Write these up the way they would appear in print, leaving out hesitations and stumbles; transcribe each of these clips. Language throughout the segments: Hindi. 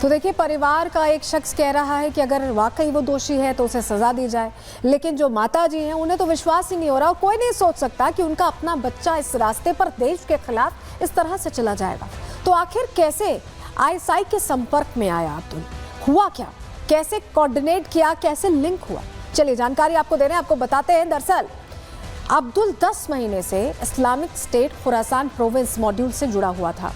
तो देखिए, परिवार का एक शख्स कह रहा है कि अगर वाकई वो दोषी है तो उसे सजा दी जाए, लेकिन जो माता जी हैं उन्हें तो विश्वास ही नहीं हो रहा। कोई नहीं सोच सकता कि उनका अपना बच्चा इस रास्ते पर देश के खिलाफ इस तरह से चला जाएगा। तो आखिर कैसे आईएसआई के संपर्क में आया अब्दुल, हुआ क्या, कैसे कोऑर्डिनेट किया, कैसे लिंक हुआ, चलिए जानकारी आपको दे रहे हैं, आपको बताते हैं। दरअसल अब्दुल 10 महीने से Islamic State Khorasan province module से जुड़ा हुआ था।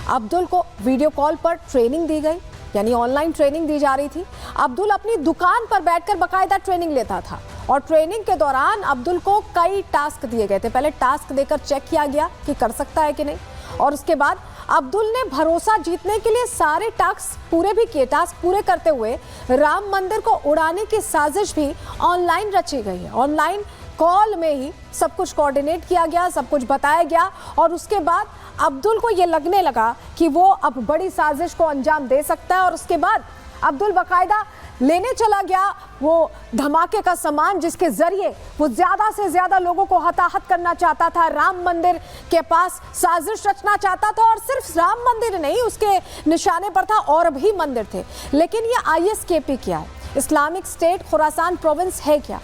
अब्दुल को वीडियो कॉल पर ट्रेनिंग दी गई, यानी ऑनलाइन ट्रेनिंग दी जा रही थी। अब्दुल अपनी दुकान पर बैठकर बाकायदा ट्रेनिंग लेता था और ट्रेनिंग के दौरान अब्दुल को कई टास्क दिए गए थे। पहले टास्क देकर चेक किया गया कि कर सकता है कि नहीं, और उसके बाद अब्दुल ने भरोसा जीतने के लिए सारे टास्क पूरे भी किए। टास्क पूरे करते हुए राम मंदिर को उड़ाने की साजिश भी ऑनलाइन रची गई है। ऑनलाइन कॉल में ही सब कुछ कोऑर्डिनेट किया गया, सब कुछ बताया गया, और उसके बाद अब्दुल को ये लगने लगा कि वो अब बड़ी साजिश को अंजाम दे सकता है। और उसके बाद अब्दुल बाकायदा लेने चला गया वो धमाके का सामान, जिसके जरिए वो ज्यादा से ज्यादा लोगों को हताहत करना चाहता था, राम मंदिर के पास साजिश रचना चाहता था। और सिर्फ राम मंदिर नहीं, उसके निशाने पर था और भी मंदिर थे। लेकिन ये आईएसकेपी क्या है, इस्लामिक स्टेट खुरासान प्रोविंस है क्या,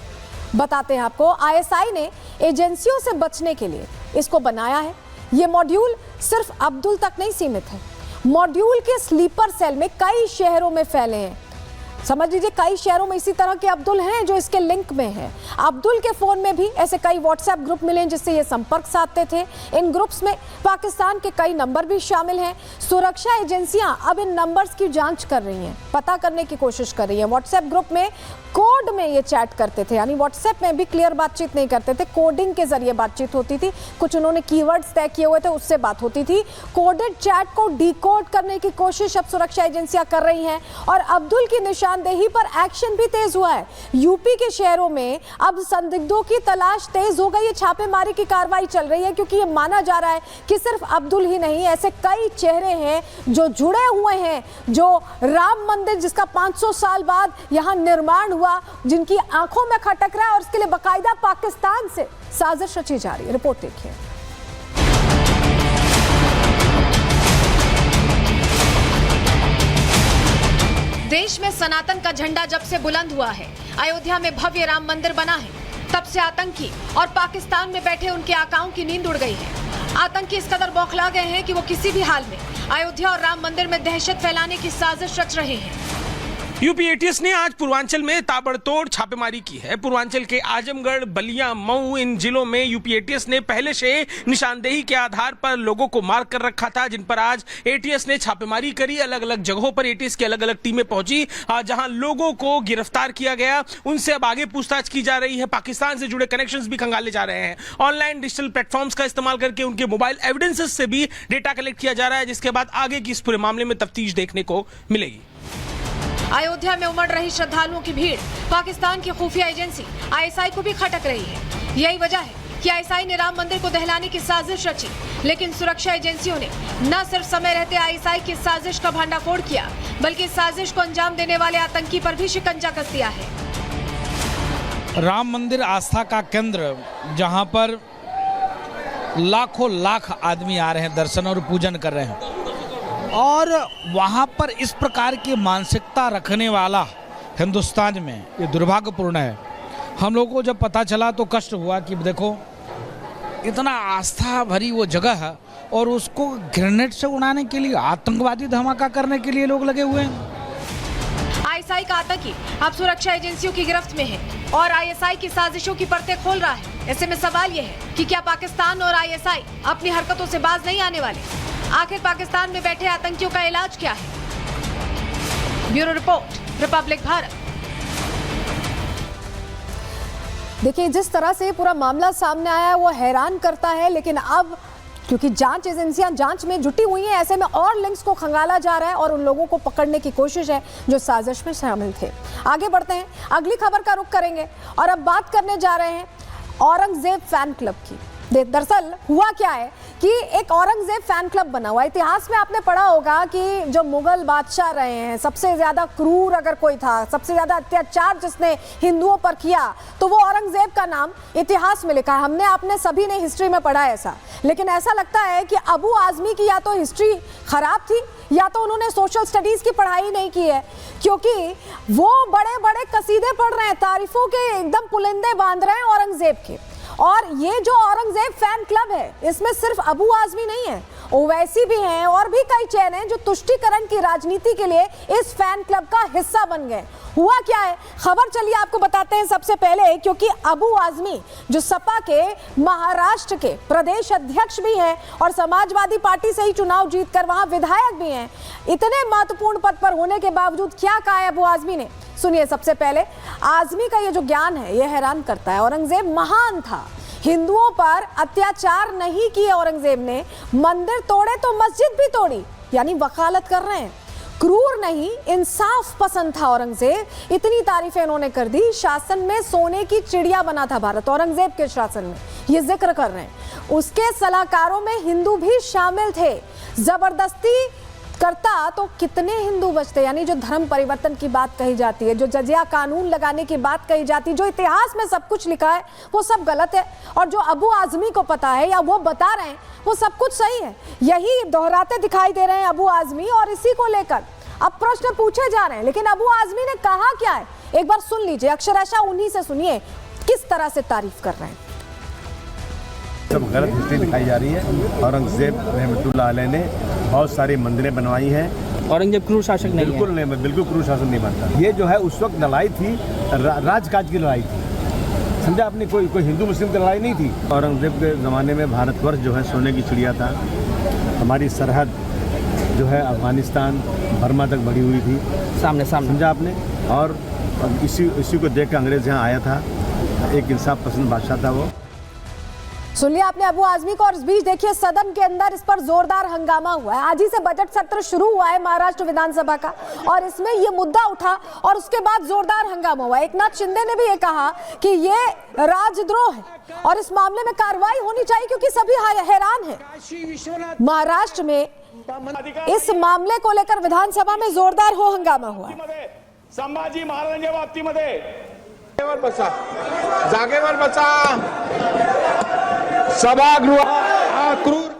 बताते हैं आपको। आईएसआई ने एजेंसियों से बचने के लिए इसको बनाया है। ये मॉड्यूल सिर्फ अब्दुल तक नहीं सीमित है, मॉड्यूल के स्लीपर सेल में कई शहरों में फैले हैं। समझ लीजिए कई शहरों में इसी तरह के अब्दुल हैं जो इसके लिंक में हैं। अब्दुल के फोन में भी ऐसे कई व्हाट्सएप ग्रुप मिले जिससे ये संपर्क साधते थे। इन ग्रुप्स में पाकिस्तान के कई नंबर भी शामिल हैं। सुरक्षा एजेंसियां अब इन नंबर्स की जांच कर रही हैं, पता करने की कोशिश कर रही हैं। व्हाट्सएप ग्रुप में कोड में ये चैट करते थे, यानी व्हाट्सएप में भी क्लियर बातचीत नहीं करते थे, कोडिंग के जरिए बातचीत होती थी। कुछ उन्होंने कीवर्ड्स तय किए हुए थे, उससे बात होती थी। कोडेड चैट को डिकोड करने की कोशिश अब सुरक्षा एजेंसियां कर रही हैं। और अब्दुल की निशानदेही पर एक्शन भी तेज हुआ है। यूपी के शहरों में अब संदिग्धों की तलाश तेज हो गई है, छापेमारी की कार्रवाई चल रही है, क्योंकि ये माना जा रहा है कि सिर्फ अब्दुल ही नहीं, ऐसे कई चेहरे हैं जो जुड़े हुए हैं, जो राम मंदिर जिसका 500 साल बाद यहां निर्माण हुआ, जिनकी आंखों में खटक रहा है, और उसके लिए बाकायदा पाकिस्तान से साजिश रची जा रही है। रिपोर्ट देखिए। देश में सनातन का झंडा जब से बुलंद हुआ है, अयोध्या में भव्य राम मंदिर बना है, तब से आतंकी और पाकिस्तान में बैठे उनके आकाओं की नींद उड़ गई है। आतंकी इस कदर बौखला गए हैं कि वो किसी भी हाल में अयोध्या और राम मंदिर में दहशत फैलाने की साजिश रच रहे हैं। यूपी एटीएस ने आज पूर्वांचल में ताबड़तोड़ छापेमारी की है। पूर्वांचल के आजमगढ़, बलिया, मऊ, इन जिलों में यूपी एटीएस ने पहले से निशानदेही के आधार पर लोगों को मार्क कर रखा था, जिन पर आज एटीएस ने छापेमारी करी। अलग अलग जगहों पर एटीएस की अलग अलग टीमें पहुंची, जहां लोगों को गिरफ्तार किया गया। उनसे अब आगे पूछताछ की जा रही है। पाकिस्तान से जुड़े कनेक्शंस भी खंगाले जा रहे हैं। ऑनलाइन डिजिटल प्लेटफॉर्म्स का इस्तेमाल करके उनके मोबाइल एविडेंसेस से भी डेटा कलेक्ट किया जा रहा है, जिसके बाद आगे की इस पूरे मामले में तफ्तीश देखने को मिलेगी। अयोध्या में उमड़ रही श्रद्धालुओं की भीड़ पाकिस्तान की खुफिया एजेंसी आईएसआई को भी खटक रही है। यही वजह है कि आईएसआई ने राम मंदिर को दहलाने की साजिश रची, लेकिन सुरक्षा एजेंसियों ने न सिर्फ समय रहते आईएसआई की साजिश का भंडाफोड़ किया, बल्कि इस साजिश को अंजाम देने वाले आतंकी पर भी शिकंजा कस दिया है। राम मंदिर आस्था का केंद्र, जहां पर लाखों लाख आदमी आ रहे हैं, दर्शन और पूजन कर रहे हैं, और वहाँ पर इस प्रकार की मानसिकता रखने वाला हिंदुस्तान में ये दुर्भाग्यपूर्ण है। हम लोगों को जब पता चला तो कष्ट हुआ कि देखो इतना आस्था भरी वो जगह है और उसको ग्रेनेड से उड़ाने के लिए, आतंकवादी धमाका करने के लिए लोग लगे हुए हैं। आईएसआई का आतंकी अब सुरक्षा एजेंसियों की गिरफ्त में है और आईएसआई की साजिशों की परतें खोल रहा है। ऐसे में सवाल ये है कि क्या पाकिस्तान और आईएसआई अपनी हरकतों से बाज नहीं आने वाले? आखिर पाकिस्तान में बैठे आतंकियों का इलाज क्या है? Bureau report, Republic Bharat. देखिए, जिस तरह से पूरा मामला सामने आया है वो हैरान करता है, लेकिन अब क्योंकि जांच एजेंसियां जांच में जुटी हुई हैं, ऐसे में और लिंक्स को खंगाला जा रहा है और उन लोगों को पकड़ने की कोशिश है जो साजिश में शामिल थे। आगे बढ़ते हैं, अगली खबर का रुख करेंगे और अब बात करने जा रहे हैं औरंगजेब फैन क्लब की। दरअसल हुआ क्या है कि एक औरंगजेब फैन क्लब बना हुआ है। इतिहास में आपने पढ़ा होगा कि जो मुगल बादशाह रहे हैं, सबसे ज्यादा क्रूर अगर कोई था, सबसे ज्यादा अत्याचार जिसने हिंदुओं पर किया, तो वो औरंगजेब का नाम इतिहास में लिखा है। हमने आपने सभी ने हिस्ट्री में पढ़ा है ऐसा। लेकिन ऐसा लगता है कि अबू आजमी की या तो हिस्ट्री खराब थी या तो उन्होंने सोशल स्टडीज की पढ़ाई नहीं की है, क्योंकि वो बड़े बड़े कसीदे पढ़ रहे हैं, तारीफों के एकदम पुलिंदे बांध रहे हैं औरंगजेब के। और ये जो औरंगजेब फैन क्लब है, इसमें सिर्फ अबू आजमी नहीं है, ओवैसी भी हैं और भी कई चेहरे हैं जो तुष्टीकरण की राजनीति के लिए इस फैन क्लब का हिस्सा बन गए। हुआ क्या है, खबर चलिए आपको बताते हैं सबसे पहले, क्योंकि अबू आजमी जो सपा के महाराष्ट्र के प्रदेश अध्यक्ष भी हैं और समाजवादी पार्टी से ही चुनाव जीतकर वहां विधायक भी हैं, इतने महत्वपूर्ण पद पर होने के बावजूद क्या कहा है अबू आजमी ने, सुनिए। सबसे पहले आजमी का ये जो ज्ञान है ये हैरान करता है। औरंगजेब महान था, हिंदुओं पर अत्याचार नहीं किए औरंगजेब ने, मंदिर तोड़े तो मस्जिद भी तोड़ी, यानी वकालत कर रहे हैं। क्रूर नहीं, इंसाफ पसंद था औरंगजेब। इतनी तारीफें इन्होंने कर दी। शासन में सोने की चिड़िया बना था भारत औरंगजेब के शासन में, ये जिक्र कर रहे हैं। उसके सलाहकारों में हिंदू भी शामिल थे। जबरदस्ती करता तो कितने हिंदू बचते, यानी जो धर्म परिवर्तन की बात कही जाती है, जो जजिया कानून लगाने की बात कही जाती है, जो इतिहास में सब कुछ लिखा है वो सब गलत है। और जो अबू आजमी को पता है या वो बता रहे हैं वो सब कुछ सही है। यही दोहराते दिखाई दे रहे हैं अबू आजमी और इसी को लेकर अब प्रश्न पूछे जा रहे हैं। लेकिन अबू आजमी ने कहा क्या है, एक बार सुन लीजिए, अक्षरशः उन्हीं से सुनिए किस तरह से तारीफ कर रहे हैं। सब गलत हिस्ट्री दिखाई जा रही है। औरंगजेब रहमतुल्लाह अलैह ने बहुत सारी मंदिरें बनवाई हैं। औरंगजेब क्रूर शासक नहीं है। बिल्कुल नहीं, बिल्कुल क्रूर शासक नहीं बनता। ये जो है उस वक्त लड़ाई थी, राजकाज की लड़ाई थी, समझा आपने, कोई हिंदू मुस्लिम की लड़ाई नहीं थी। औरंगजेब के ज़माने में भारतवर्ष जो है सोने की चिड़िया था। हमारी सरहद जो है अफगानिस्तान बर्मा तक बढ़ी हुई थी, सामने समझा आपने। और इसी को देख कर अंग्रेज यहाँ आया था, एक इंसाफ पसंद बादशाह था वो। सुनिए आपने अबू आजमी को। और इस बीच देखिए सदन के अंदर इस पर जोरदार हंगामा हुआ है। आज ही से बजट सत्र शुरू हुआ है महाराष्ट्र विधानसभा का और इसमें ये मुद्दा उठा और उसके बाद जोरदार हंगामा हुआ। एकनाथ शिंदे ने भी ये कहा कि ये राजद्रोह है और इस मामले में कार्रवाई होनी चाहिए, क्योंकि सभी हैरान हैं। महाराष्ट्र में इस मामले को लेकर विधानसभा में जोरदार हो हंगामा हुआ। संभाजी महाराजांच्या बाबतीमध्ये जागेवर बसा, सभागृह क्रूर।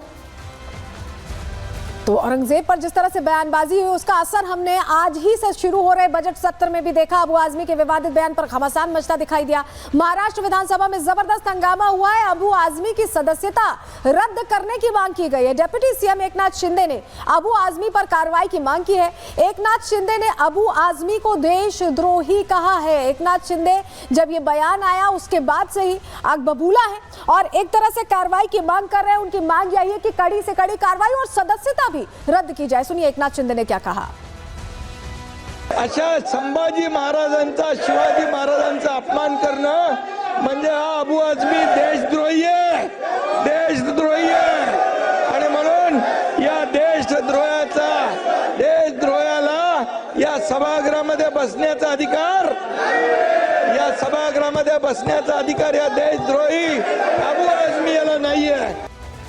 तो औरंगजेब पर जिस तरह से बयानबाजी हुई उसका असर हमने आज ही से शुरू हो रहे बजट सत्र में भी देखा। अबू आजमी के विवादित बयान पर घमासान मचता दिखाई दिया। महाराष्ट्र विधानसभा में जबरदस्त हंगामा हुआ है। अबू आजमी की सदस्यता रद्द करने की मांग की गई है। डिप्टी सीएम एकनाथ शिंदे ने अबू आजमी पर कार्रवाई की मांग की है। एकनाथ शिंदे ने अबू आजमी को देशद्रोही कहा है। एकनाथ शिंदे जब ये बयान आया उसके बाद से ही आग बबूला है और एक तरह से कार्रवाई की मांग कर रहे हैं। उनकी मांग यही है कि कड़ी से कड़ी कार्रवाई और सदस्यता रद्द की जाए। सुनिए एकनाथ शिंदे ने क्या कहा। अशा संभाजी महाराजांचा, शिवाजी महाराजांचा अपमान करणं म्हणजे हा अबू आजमी देशद्रोही आहे, देशद्रोही आहे। आणि म्हणून या देशद्रोहाला या सभागृहामध्ये बसण्याचा अधिकार, या सभागृहामध्ये बसण्याचा अधिकार या देशद्रोही अबू आजमी याला नाहीये।